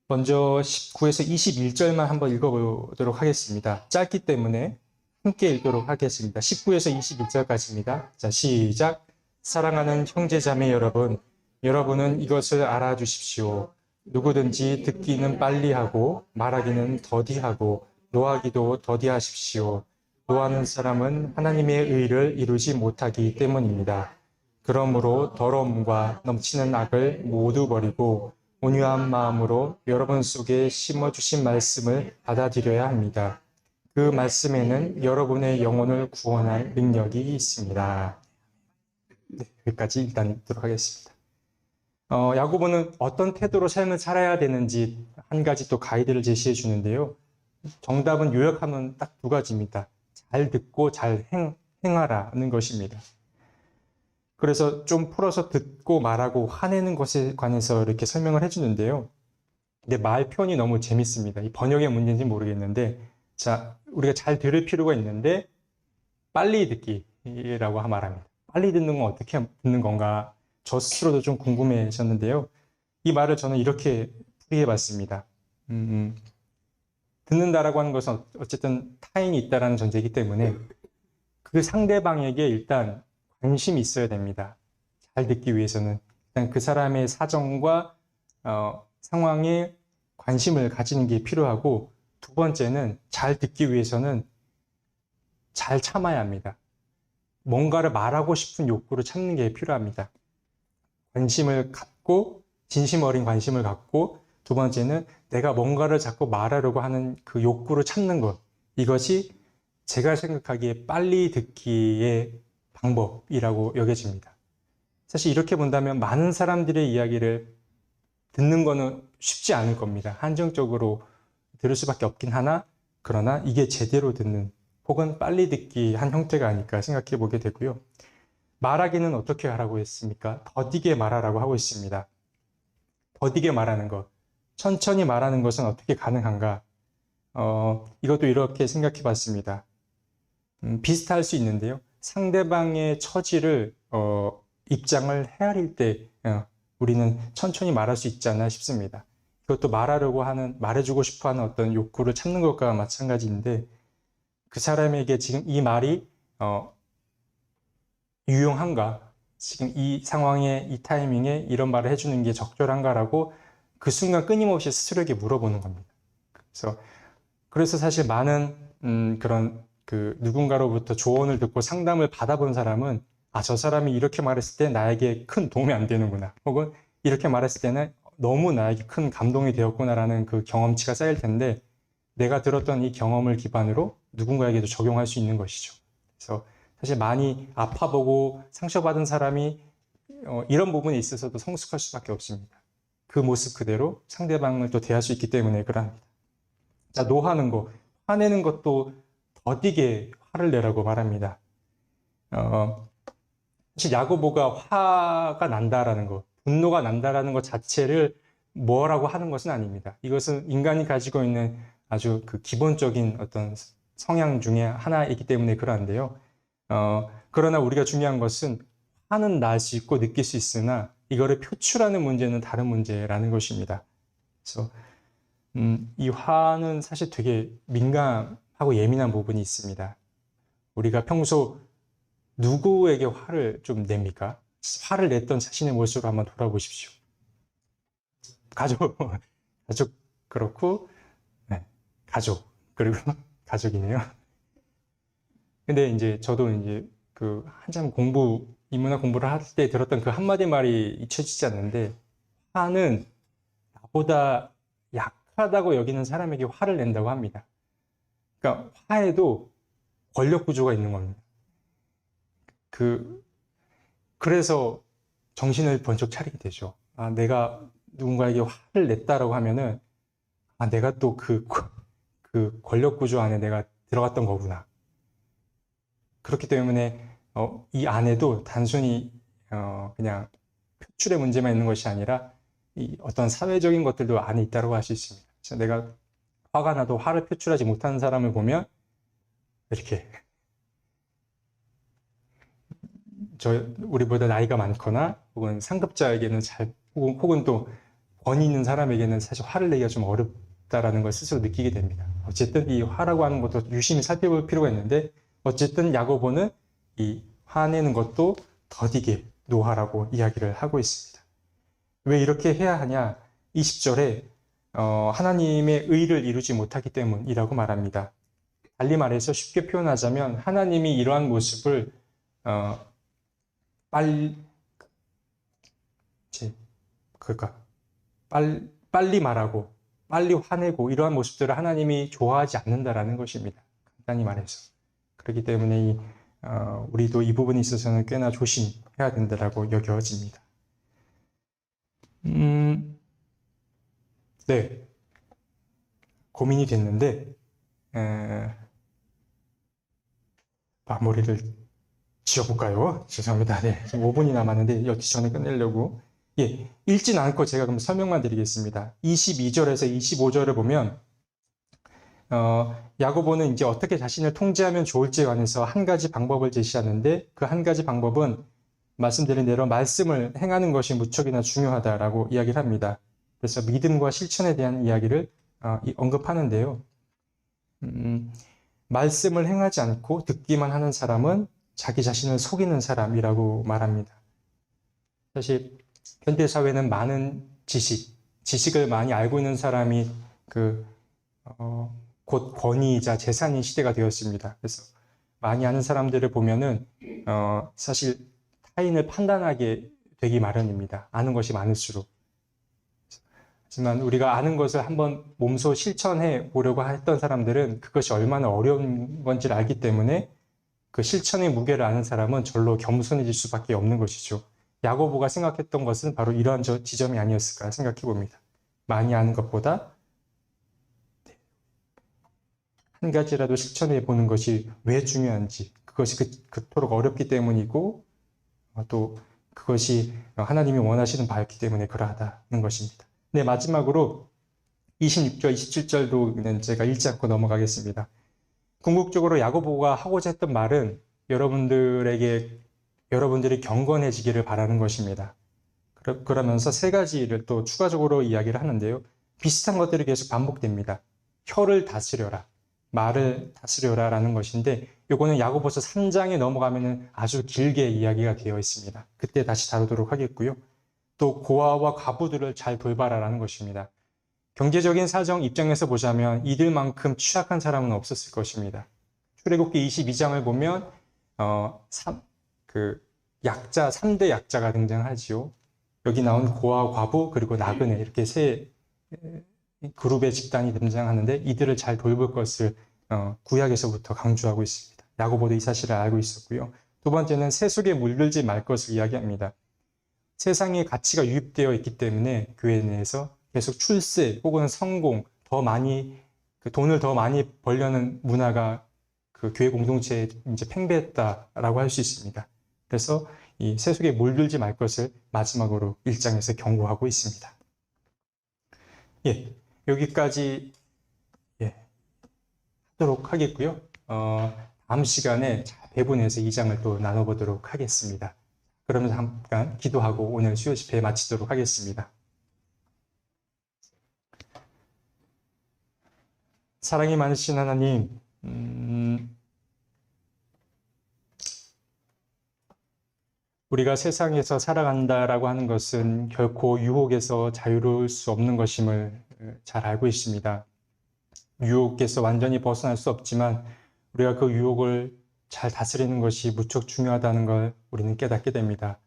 먼저 19에서 21절만 한번 읽어보도록 하겠습니다. 짧기 때문에 함께 읽도록 하겠습니다. 19에서 21절까지입니다. 자, 시작. 사랑하는 형제자매 여러분, 여러분은 이것을 알아주십시오. 누구든지 듣기는 빨리 하고 말하기는 더디하고 노하기도 더디하십시오. 노하는 사람은 하나님의 의를 이루지 못하기 때문입니다. 그러므로 더러움과 넘치는 악을 모두 버리고 온유한 마음으로 여러분 속에 심어주신 말씀을 받아들여야 합니다. 그 말씀에는 여러분의 영혼을 구원할 능력이 있습니다. 네, 여기까지 일단 읽도록 하겠습니다. 야고보는 어떤 태도로 삶을 살아야 되는지 한 가지 또 가이드를 제시해 주는데요. 정답은 요약하면 딱 두 가지입니다. 잘 듣고 잘 행하라는 것입니다. 그래서 좀 풀어서 듣고 말하고 화내는 것에 관해서 이렇게 설명을 해주는데요. 근데 말 표현이 너무 재밌습니다. 이 번역의 문제인지 모르겠는데, 자, 우리가 잘 들을 필요가 있는데 빨리 듣기라고 말합니다. 빨리 듣는 건 어떻게 듣는 건가? 저 스스로도 좀 궁금해졌는데요. 이 말을 저는 이렇게 풀이해봤습니다. 듣는다라고 하는 것은 어쨌든 타인이 있다라는 전제이기 때문에 그 상대방에게 일단 관심이 있어야 됩니다. 잘 듣기 위해서는 일단 그 사람의 사정과 상황에 관심을 가지는 게 필요하고, 두 번째는 잘 듣기 위해서는 잘 참아야 합니다. 뭔가를 말하고 싶은 욕구를 참는 게 필요합니다. 관심을 갖고, 진심 어린 관심을 갖고, 두 번째는 내가 뭔가를 자꾸 말하려고 하는 그 욕구를 참는 것. 이것이 제가 생각하기에 빨리 듣기의 방법이라고 여겨집니다. 사실 이렇게 본다면 많은 사람들의 이야기를 듣는 거는 쉽지 않을 겁니다. 한정적으로 들을 수밖에 없긴 하나, 그러나 이게 제대로 듣는 혹은 빨리 듣기 한 형태가 아닐까 생각해 보게 되고요. 말하기는 어떻게 하라고 했습니까? 더디게 말하라고 하고 있습니다. 더디게 말하는 것, 천천히 말하는 것은 어떻게 가능한가? 이것도 이렇게 생각해 봤습니다. 비슷할 수 있는데요. 상대방의 처지를, 입장을 헤아릴 때 우리는 천천히 말할 수 있지 않나 싶습니다. 이것도 말하려고 하는, 말해주고 싶어 하는 어떤 욕구를 참는 것과 마찬가지인데, 그 사람에게 지금 이 말이 유용한가? 지금 이 상황에, 이 타이밍에 이런 말을 해주는 게 적절한가라고 그 순간 끊임없이 스스로에게 물어보는 겁니다. 그래서 사실 많은 그런 누군가로부터 조언을 듣고 상담을 받아본 사람은, 저 사람이 이렇게 말했을 때 나에게 큰 도움이 안 되는구나, 혹은 이렇게 말했을 때는 너무 나에게 큰 감동이 되었구나라는 그 경험치가 쌓일 텐데, 내가 들었던 이 경험을 기반으로 누군가에게도 적용할 수 있는 것이죠. 그래서 사실 많이 아파보고 상처받은 사람이 이런 부분에 있어서도 성숙할 수밖에 없습니다. 그 모습 그대로 상대방을 또 대할 수 있기 때문에 그러합니다. 자, 노하는 거, 화내는 것도 더디게 화를 내라고 말합니다. 사실 야고보가 화가 난다라는 것, 분노가 난다라는 것 자체를 뭐라고 하는 것은 아닙니다. 이것은 인간이 가지고 있는 아주 그 기본적인 어떤 성향 중에 하나이기 때문에 그러한데요. 그러나 우리가 중요한 것은 화는 날 수 있고 느낄 수 있으나 이거를 표출하는 문제는 다른 문제라는 것입니다. 그래서 이 화는 사실 되게 민감하고 예민한 부분이 있습니다. 우리가 평소 누구에게 화를 좀 냅니까? 화를 냈던 자신의 모습을 한번 돌아보십시오. 가족 그렇고, 네, 가족, 그리고 가족이네요. 근데 이제 저도 이제 한참 인문학 공부를 할 때 들었던 그 한마디 말이 잊혀지지 않는데, 화는 나보다 약하다고 여기는 사람에게 화를 낸다고 합니다. 그러니까 화에도 권력 구조가 있는 겁니다. 그래서 정신을 번쩍 차리게 되죠. 내가 누군가에게 화를 냈다라고 하면은, 내가 또 그 권력 구조 안에 내가 들어갔던 거구나. 그렇기 때문에 이 안에도 단순히 그냥 표출의 문제만 있는 것이 아니라 이 어떤 사회적인 것들도 안에 있다고 할 수 있습니다. 그래서 내가 화가 나도 화를 표출하지 못하는 사람을 보면 이렇게 우리보다 나이가 많거나 혹은 상급자에게는 혹은 또 권위 있는 사람에게는 사실 화를 내기가 좀 어렵다라는 걸 스스로 느끼게 됩니다. 어쨌든 이 화라고 하는 것도 유심히 살펴볼 필요가 있는데, 어쨌든 야고보는 이 화내는 것도 더디게 노하라고 이야기를 하고 있습니다. 왜 이렇게 해야 하냐? 20절에 하나님의 의를 이루지 못하기 때문이라고 말합니다. 달리 말해서 쉽게 표현하자면 하나님이 이러한 모습을 빨리 말하고 빨리 화내고 이러한 모습들을 하나님이 좋아하지 않는다라는 것입니다. 간단히 말해서. 그렇기 때문에 우리도 이 부분에 있어서는 꽤나 조심해야 된다라고 여겨집니다. 네. 고민이 됐는데, 마무리를 지어볼까요? 죄송합니다. 네. 5분이 남았는데, 여기 전에 끝내려고. 예. 읽진 않고 제가 그럼 설명만 드리겠습니다. 22절에서 25절을 보면, 야고보는 이제 어떻게 자신을 통제하면 좋을지에 관해서 한 가지 방법을 제시하는데, 그 한 가지 방법은 말씀드린 대로 말씀을 행하는 것이 무척이나 중요하다라고 이야기를 합니다. 그래서 믿음과 실천에 대한 이야기를 언급하는데요. 말씀을 행하지 않고 듣기만 하는 사람은 자기 자신을 속이는 사람이라고 말합니다. 사실 현대 사회는 많은 지식을 많이 알고 있는 사람이 곧 권위이자 재산인 시대가 되었습니다. 그래서 많이 아는 사람들을 보면은 사실 타인을 판단하게 되기 마련입니다. 아는 것이 많을수록. 하지만 우리가 아는 것을 한번 몸소 실천해 보려고 했던 사람들은 그것이 얼마나 어려운 건지를 알기 때문에 그 실천의 무게를 아는 사람은 절로 겸손해질 수밖에 없는 것이죠. 야고보가 생각했던 것은 바로 이러한 지점이 아니었을까 생각해 봅니다. 많이 아는 것보다 한 가지라도 실천해 보는 것이 왜 중요한지, 그것이 그토록 어렵기 때문이고 또 그것이 하나님이 원하시는 바였기 때문에 그러하다는 것입니다. 네, 마지막으로 26절, 27절도 제가 읽지 않고 넘어가겠습니다. 궁극적으로 야고보가 하고자 했던 말은 여러분들이 경건해지기를 바라는 것입니다. 그러면서 세 가지를 또 추가적으로 이야기를 하는데요. 비슷한 것들이 계속 반복됩니다. 혀를 다스려라, 말을 다스려라 라는 것인데, 이거는 야고보서 3장에 넘어가면 아주 길게 이야기가 되어 있습니다. 그때 다시 다루도록 하겠고요. 또 고아와 과부들을 잘 돌봐라 라는 것입니다. 경제적인 사정 입장에서 보자면 이들만큼 취약한 사람은 없었을 것입니다. 출애굽기 22장을 보면 3대 약자가 등장하지요. 여기 나온 고아, 과부, 그리고 나그네, 이렇게 세 그룹의 집단이 등장하는데 이들을 잘 돌볼 것을 구약에서부터 강조하고 있습니다. 야고보도 이 사실을 알고 있었고요. 두 번째는 세속에 물들지 말 것을 이야기합니다. 세상의 가치가 유입되어 있기 때문에 교회 내에서 계속 출세 혹은 성공, 돈을 더 많이 벌려는 문화가 그 교회 공동체에 이제 팽배했다라고 할 수 있습니다. 그래서 이 세속에 물들지 말 것을 마지막으로 1장에서 경고하고 있습니다. 예, 여기까지 하도록 하겠고요. 다음 시간에 배분해서 2장을 또 나눠보도록 하겠습니다. 그러면 잠깐 기도하고 오늘 수요 집회 마치도록 하겠습니다. 사랑이 많으신 하나님, 우리가 세상에서 살아간다라고 하는 것은 결코 유혹에서 자유로울 수 없는 것임을 잘 알고 있습니다. 유혹에서 완전히 벗어날 수 없지만 우리가 그 유혹을 잘 다스리는 것이 무척 중요하다는 걸 우리는 깨닫게 됩니다.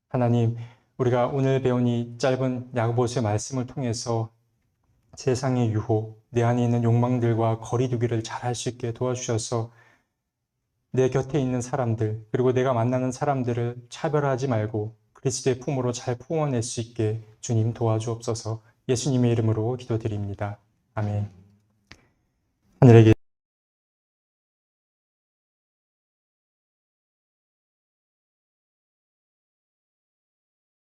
하나님, 우리가 오늘 배운 이 짧은 야고보서의 말씀을 통해서 세상의 유혹, 내 안에 있는 욕망들과 거리두기를 잘 할 수 있게 도와주셔서 내 곁에 있는 사람들, 그리고 내가 만나는 사람들을 차별하지 말고 그리스도의 품으로 잘 품어낼 수 있게 주님 도와주옵소서. 예수님의 이름으로 기도드립니다. 아멘. 하늘에